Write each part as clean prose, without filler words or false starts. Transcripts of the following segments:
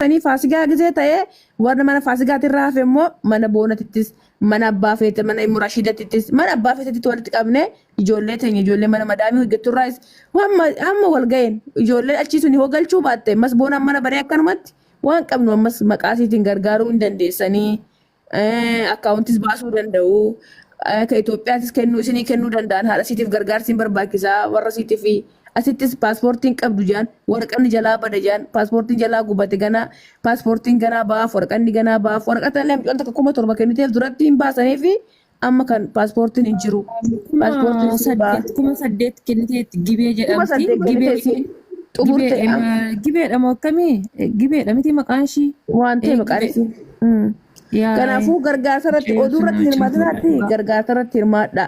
nyaatanii faasigaa gisee ta'ee warra mana faasigaatirraa hafe immoo mana boonatittis mana abbaa feete mana immoo rashiidatittis mana abbaa feetetti walitti qabne ijoollee teenya ijoollee mana madaamii hojjetturraas hamma wal ga'een ijoollee achiisuun hoo galchuu baatte ammas boonaan mana baree akkanumatti waan qabnu ammas maqaasiitiin gargaaruu hin dandeessanii akkaawuntis baasuu danda'u. Ka Itoophiyaattis kennuu isinii kennuu danda'an haadha siitiif gargaarsiin barbaachisaa warra siitiif asittis paaspoortiin qabdu jaan waraqanni jalaa bada jaan paaspoortiin jalaa gubate ganaa paaspoortiin ganaa baaf waraqanni ganaa baaf waraqata illee amcoon takka 7,000 kenniteef duratti hin baasanii fi amma kan paaspoortiin hin jiru. Kuma 8 kenniteetti gibee jedhamti. Gibeedha moo akkamii? Gibeedha miti maqaan ishii. Waan ta'e maqaan ishii. Kanaafuu gargaarsa irratti oduu irratti hirmaatinaatti gargaarsa irratti hirmaadha.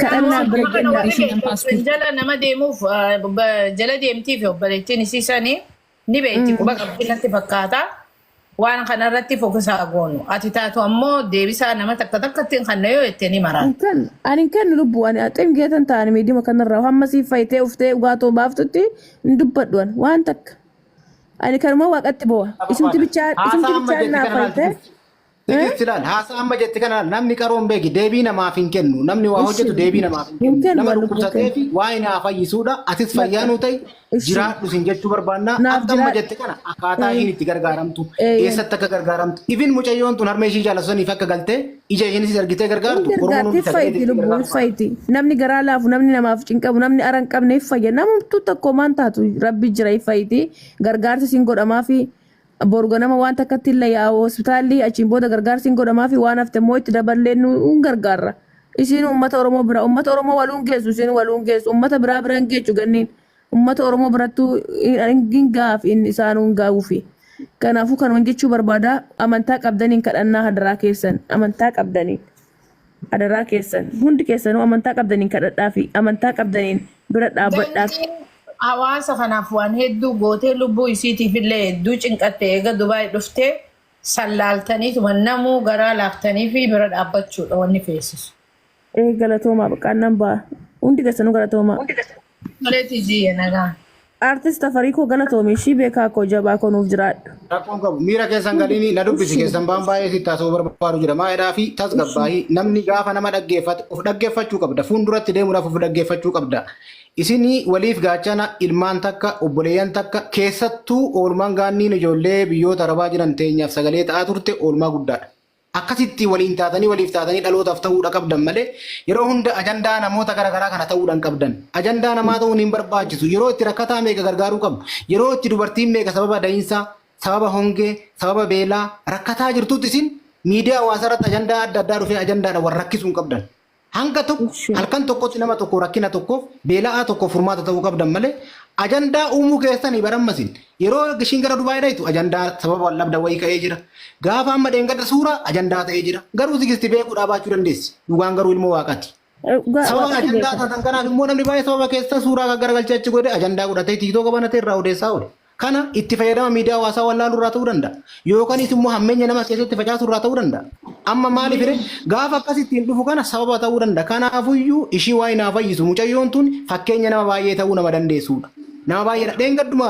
Kadhannaa bira jennaan. Jala nama deemuuf jala deemtiif obboleettiin isiisanii ni beekti quba qabdi natti fakkaata. Waan kanarratti fokusaa goonu. Ati taatu ammoo deebisaa nama takka takkatti kan yoo jettee ni maraan. Ani kennu lubbuu ani axeem geetan ta'ani miidhima kanarraa hamma siif fayyitee uftee dhugaatoo baaftutti hin dubbadhuan waan takka. Ani kanuma waaqatti bo'a. Isinti bichaan naa fayyitee. Tikistilaan haasa amma jetti kana namni qaroon beeki deebii namaaf hin kennu namni waa hojjetu deebii namaaf hin kennu nama dhukkubsatee fi waa inni fayyisuudha atis fayyaanuu ta'e jiraadhu sin jechuu barbaannaa amma jetti kana akkaataa ishiin itti gargaaramtu eessatti akka gargaaramtu ifin mucayyoon tun harmee ishii jaalataniif akka galtee ija ishiin si argitee gargaartu fayyiti namni garaa laafu namni namaaf cinqabu namni aran qabne fayya namtu tokko maan taatu rabbi jira fayyiti gargaarsi sin godhamaa fi borgo nama waan takkatti illee yaa'u hospitaalli achiin booda gargaarsiin godhamaa fi waan hafte immoo itti daballee nu gargaarra. Isiin uummata Oromoo bira uummata Oromoo waluun geessu isiin waluun geessu uummata biraa bira hin geessu ganniin uummata Oromoo birattuu hin gaaf isaan hin gaa'uufi. Kanaafuu kanuma jechuu barbaada amantaa qabdaniin kadhannaa hadaraa keessan amantaa qabdaniin hadaraa keessan hundi keessanuu amantaa qabdaniin kadhadhaa fi amantaa qabdaniin bira dhaabbadhaa. Hawaasa kanaaf waan hedduu gootee lubbuu isiitiif illee hedduu cinqattee eega Dubaay dhuftee sallaaltaniituma namuu garaa laaftanii fi bira dhaabbachuudha wanni feesisu. Galatoomaa baqaannan ba'a. Hundi keessanuu galatoomaa. Maleetii jiyye nagaa. Artist Tafarikoo galatoomii ishii beekaa koo jabaa koo nuuf jiraadhu. Rakkoon qabu miira keessan galiini na dubbisi keessan baan baay'ee sitti haasa'uu barbaadu jira maayidhaa fi tasgabbaa'ii namni gaafa nama dhaggeeffatu of dhaggeeffachuu qabda fuulduratti deemuudhaaf of dhaggeeffachuu qabda. Isinii waliif gaachana ilmaan takka obboleeyyan takka keessattuu oolmaan gaanniin ijoollee biyyoota arabaa jiran teenyaaf sagalee ta'aa turte oolmaa guddaadha. Akkasitti waliin taatanii waliif taatanii dhalootaaf ta'uudha qabdan malee yeroo hunda ajandaa namoota garaagaraa kana ta'uudhaan qabdan. Ajandaa namaa ta'uun hin barbaachisu. Yeroo itti rakkataa meeqa gargaaruu qabdu. Yeroo itti dubartiin meeqa sababa da'iinsaa, sababa hongee, sababa beelaa rakkataa jirtutti isin miidiyaa hawaasaa irratti ajandaa adda addaa dhufee ajandaadhaan wal rakkisuu hin qabdan. Hanga tokko halkan tokkotti nama tokko rakkina tokkoof beela'aa tokko furmaata ta'uu qabdan malee ajandaa uumuu keessanii barammasin yeroo ishiin gara Dubaay dhaytu ajandaa sababa wal dhabda wayii ka'ee jira gaafa amma dheengadda suuraa ajandaa ta'ee jira garuu sigisti beekuu dhaabachuu dandeessi dhugaan garuu ilmoo waaqati. Sababa ajandaa taatan kanaaf immoo namni baay'ee sababa keessa suuraa kan garagalchee achi godhe ajandaa godhatee tiitoo qabanatee irraa odeessaa oole. Kana itti fayyadama miidiyaa hawaasaa wallaaluu irraa ta'uu danda'a. Yookaan immoo hammeenya nama keessatti facaasuu irraa ta'uu danda'a. Amma maaliif gaafa akkasittiin dhufu kana sababa ta'uu danda'a. Kanaafuyyuu ishii waa hin fayyisu. Mucayyoon tun fakkeenya nama baay'ee ta'uu nama dandeessudha. Nama baay'eedha. Dheengadduma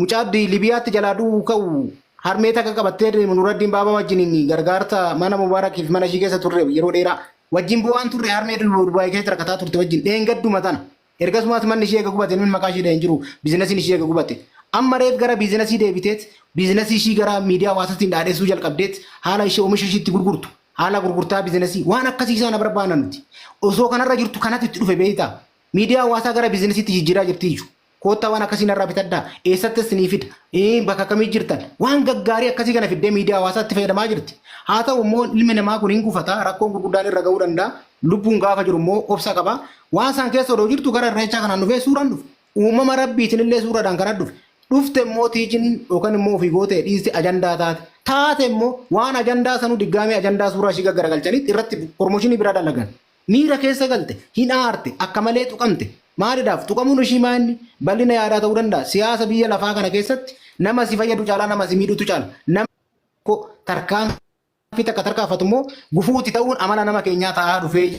mucaaddi Libiyaatti jalaa du'uu ka'u harmee takka qabattee Nuraddiin Baabaa wajjin gargaarsa mana Mubaarakiif mana ishii keessa turre yeroo dheeraa wajjin bu'aan turre harmee Dubaay keessa rakkataa turte wajjin dheengadduma tana. Ergasumas manni ishee eega gubate namni maqaa ishee hin jiru biizinasiin ishee eega gubate amma reef gara biizinasii deebiteet biizinasii ishii gara miidiyaa hawaasaatiin dhaadheessuu jalqabdeet haala ishee oomisha ishiitti gurgurtu haala gurgurtaa biizinasii waan akkasii isaan barbaanna nuti osoo kanarra jirtu kanatti itti dhufe beektaa miidiyaa hawaasaa gara biizinasiitti jijjiiraa jirti iyyuu koottaa waan akkasii narraa bitaddaa eessattis ni fida bakka kamii jirtan waan gaggaarii akkasii kana fiddee miidiyaa hawaasaatti fayyadamaa jirti haa ta'u immoo ilmi namaa kun hin gufata rakkoon gurguddaan irra ga'uu danda'a lubbuun gaafa jiru immoo obsa qaba waan san keessa odoo jirtu gara irreechaa kanaan dhufee suuraan dhufe uumama rabbiitiin illee suuraadhaan kana dhufte immoo tiijin yookaan immoo ofii gootee dhiiste ajandaa taate immoo waan ajandaa sanuu diggaamee ajandaa suuraa ishii gaggaragalchanitti irratti promooshinii biraa dalagan miira keessa galte hin aarte akka malee tuqamte maaliidhaaf tuqamuun ishii maanni bal'ina yaadaa ta'uu danda'a siyaasa biyya lafaa kana keessatti nama si fayyadu caalaa nama si miidhutu caala nama tarkaanfii takka tarkaanfatu immoo gufuutti ta'uun amala nama keenyaa ta'aa dhufee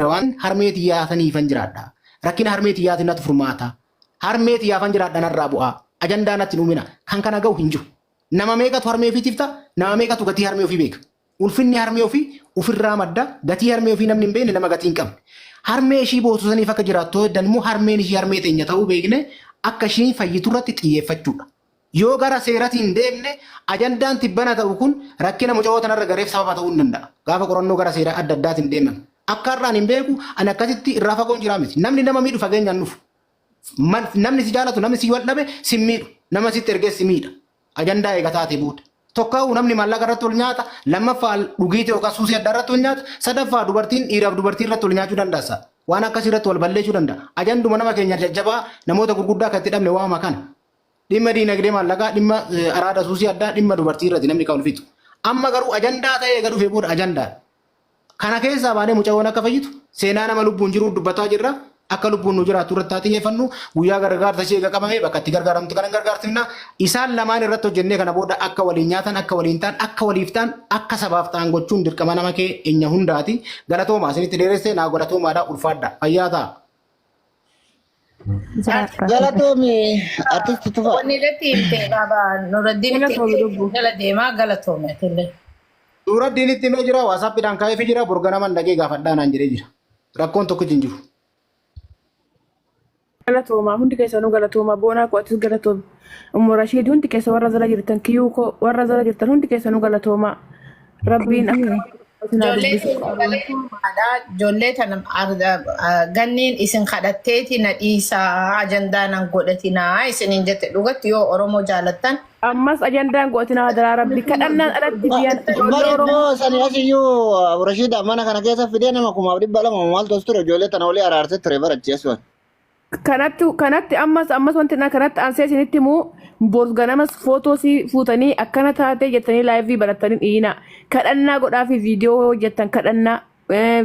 waan harmee xiyyaataniifan jiraadha. Rakkina harmee xiyyaatiin natti furmaata. harmeeti yaafan jiraadhan irraa bu'aa. Ajandaa natti nuumina kan kana ga'u hin jiru. Nama meeqatu harmee ofiitiif ta'a? Nama meeqatu gatii harmee ofii beeka? Ulfinni harmee ofii ofirraa madda gatii harmee ofii namni hin beekne nama gatii hin qabne. Harmee ishii boososaniif akka jiraattu heddan immoo harmeen ishii harmee teenya ta'uu beekne akka ishiin fayyitu irratti xiyyeeffachuudha. Yoo gara seeratiin deemne ajandaan tibbana ta'u kun rakkina muca'oo tanarra gareef sababa ta'uu hin danda'a. Gaafa qorannoo gara seeraa adda addaatiin deeman. Akka irraan hin beeku ani akkasitti irraa fagoon jiraa miti. Namni nama miidhu fageenyaan dhufu. Namni si jaalatu namni si wal dhabe si miidhu. Nama sitti ergee si miidha. Ajandaa eegataati booda. Tokko namni maallaqa irratti ol nyaata, lammaffaa dhugiitii yookaan suusii adda irratti ol nyaata, sadaffaa dubartiin dhiiraaf dubartii irratti ol nyaachuu danda'a. Waan akkasii irratti wal balleessuu danda'a. Ajanduma nama keenya jajjabaa namoota gurguddaa kan itti dhabne waama kana. Dhimma diinagdee maallaqaa, dhimma araada suusii addaa, dhimma dubartii irratti namni kan ulfitu. Amma garuu ajandaa ta'ee eega dhufee booda ajandaa. Kana keessaa baanee mucawwan akka fayyitu seenaa nama lubbuun jiru dubbataa jirra. Akka lubbuun nu jiraatu irratti haa xiyyeeffannu guyyaa gargaarsa ishee eega qabamee bakka itti gargaaramtu kana gargaarsifna. Isaan lamaan irratti hojjennee kana booda akka waliin nyaatan, akka waliin ta'an, akka waliif ta'an, akka sabaaf ta'an gochuun dirqama nama kee enya hundaati. Galatoomaa isinitti dheeressee naa galatoomaadhaa ulfaadha. Fayyaa ta'a. Galatoomi artisti tufa. Wanni irratti himtee baaba Nuraddiin itti jala deemaa galatoome tillee. Nuraddiin itti himee jira waasaappiidhaan kaa'eefii jira burga nama dhagee gaafadhaa naan jedhee jira. Rakkoon tokko hin jiru. Galatooma hundi keessanuu galatooma boonaa qo'atis galatooma umma rashiid hundi keessa warra jala jirtan kiyyuu koo warra jala jirtan hundi keessanuu galatooma rabbiin ijoollee tan ganniin isin kadhatteeti na dhiisaa ajandaa nan godhatinaa isiniin jette dhugatti yoo Oromoo jaalattan. Ammas ajandaan godhatinaa daraa rabbi kadhannaan alatti biyyan Bareeddoo sani asiyyuu Rashiid mana kana keessa fidee nama 200 maaltu as ture ijoollee tana olii araarsee ture baracheessuun. kanatti ammas wanti na kanatti ansee isinitti muu boos ganamas footoosi fuutanii akkana taatee jettanii laayivii barattanii dhiina kadhannaa godhaa fi viidiyoo hojjettan kadhannaa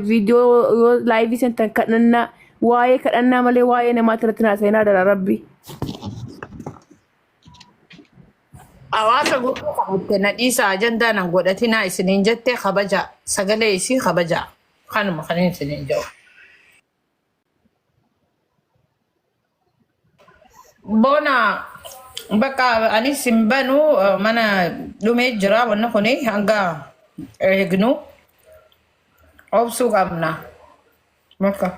viidiyoo yoo laayivii sentan kadhannaa waa'ee kadhannaa malee waa'ee namaatti irratti naaseenaa dara rabbi. Hawaasa guutuu qabatte na dhiisaa ajandaa nan godhatinaa isiniin jette kabaja sagalee isii kabaja kanuma kan isiniin jedhu. Bona bakka anis simbanu mana dhumee jira wanna kuni hanga eegnu obsuu qabna bakka.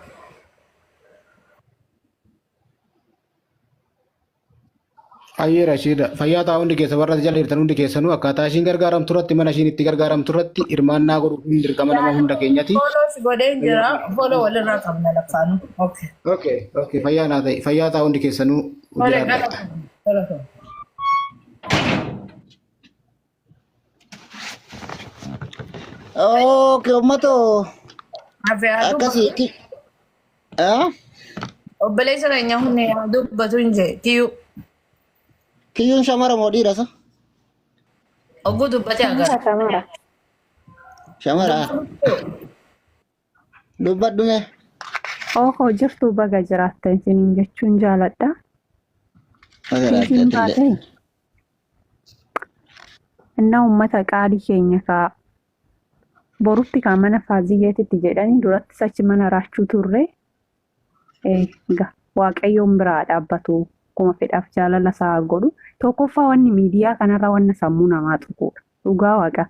Ayyee Rashiida fayyaa ta'a hundi keessa warra jala jirtan hundi keessanuu akkaataa ishiin gargaaramtu irratti mana ishiin itti gargaaramtu irratti hirmaannaa godhuun dirqama nama hunda keenyati. Follow godheen jira follow walirraa qabna lakkaanu. Okay fayyaa naa ta'e fayyaa ta'a hundi keessanuu. Okay ummato akkasiiti. Obboleessa keenya hundi dubbatu hin jee kiyyuu. Kiyyuun shamara moo dhiira sa? Ogguu dubbate agarra. Shamara. Dubbadhu mee. Oho jirtu baga jiraatta isiniin jechuun jaaladha. Isin baatee innaa uummata qaalii keenya kaa borutti kaa mana faaziyyeetitti jedhanii duratti sachi mana raachuu turre waaqayyoon biraa dhaabbatu kuma fedhaaf jaalala isaa godhu tokkoffaa wanni miidiyaa kanarra wanna sammuu namaa tuquudha dhugaa waaqa.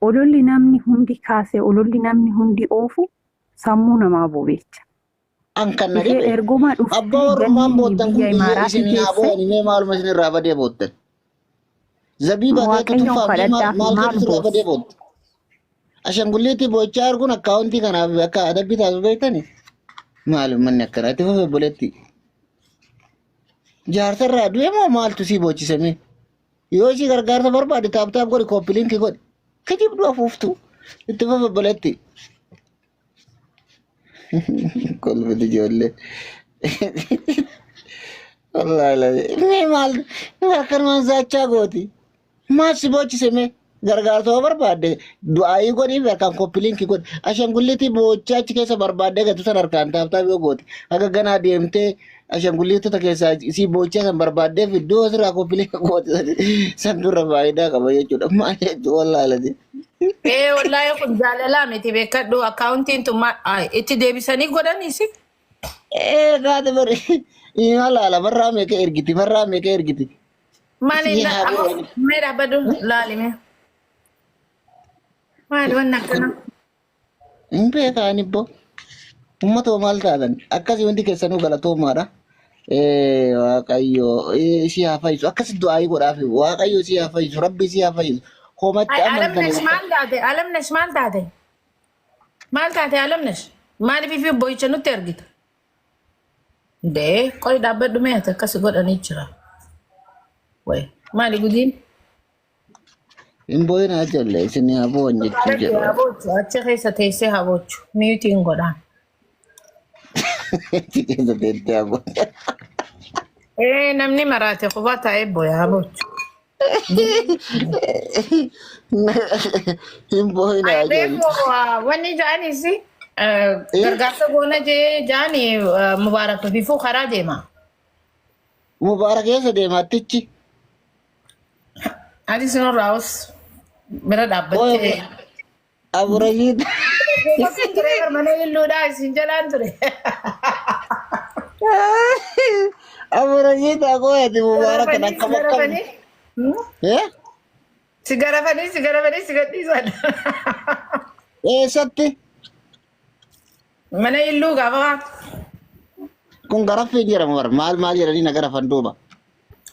Ololli namni hundi kaasee ololli namni hundi oofu sammuu namaa bobeecha. Ankan na dhibe. Erguma dhufu. Abbaa warrumaan boottan kun isin aboo mee maaluma isin irraa badee boottan. Zabiba keetu tuffaa maal keetu irraa badee boottan. Ashangulliitti boochaa arguun akkaawuntii kanaaf akka adabbii taasisu beektani. Maalumanni akkanaatti fufe boletti. Jaarsarraa du'e moo maaltu sii boochisame? Yoo isii gargaarsa barbaade taaptaap godhi kooppiliinki godhi. Kijibdu afuuftu itti fufe boletti. Kolfiti ijoollee. Wallaahi mee maal akkanumaan zaachaa gooti. Maal si bochise mee gargaarsa barbaadde du'aayii godhii harkaan kooppiliinki godhi. Ashangulliitii boochaa achi keessa barbaadde gatu san harkaan taaptaap yoo gooti. Akka ganaa deemtee ashangulliitota keessaa isii boochaa san barbaaddeef iddoo asirraa kooppiliinki gooti. San dura faayidaa qaba jechuudha. Maal jechuudha wallaahi. Wallahi kun jaalalaa miti beekadhu akkaawuntiin tun itti deebisanii godhaniisi. Kaate bari imala barraa meeqa ergiti. Maali Isi na haa ako bari. may rabadu lalime. Maali wannan kana. Hin beekaan ibbo. Uummatoo maal taatan akkasii hundi keessanuu galatoomaadha. Waaqayyo si haa fayyisu akkasi du'aayii godhaaf waaqayyo si haa fayyisu rabbi si haa fayyisu. Homatti Alamnesh amantan. maal taate? Maal taate alamnesh? Maaliif fi boyicha nutti ergita? Dee qoy dhaabbadhu mee ati akkas godhanii jira. Way maali gudiin? Hin boo'inaa ijoollee isin haa boo'an jechuu jedhu. Habochu achi keessa teessee habochu miyuutiin godhaan. Achi keessa teessee haa boo'an. Namni maraate qubaa taa'ee booya habochu. Hin boo'inaa ijoollee. Reefu wanni ja'anis gargaarsa goona jee ja'ani mubaaraka bifuu karaa deema. Mubaara keessa deemaattichi. Ati sinurraa'us bira dhaabbattee. Aburajiit. Gosoon ture mana illuudhaa isin jalaan ture. Aburajiit akkooyati mubaara kan akka bakka. Si garafanii si gadhiisan. Eessatti? Mana illuu gaafa Kun garaffii jedhama bara maal jedhanii na garafan duuba.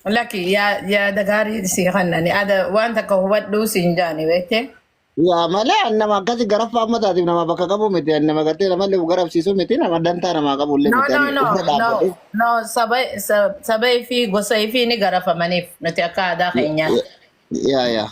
lakki yaada gaarii si kannani ada waan takka hubadhuu si hin jaani beekte. Yaa malee nama akkasi garaffaa amma taatiif nama bakka qabu miti nama gartee namallee garafsiisu miti nama dantaa namaa qabu illee miti. No sabai fi gosa fi ni garafamaniif nuti akka aadaa keenyaa. Yaa.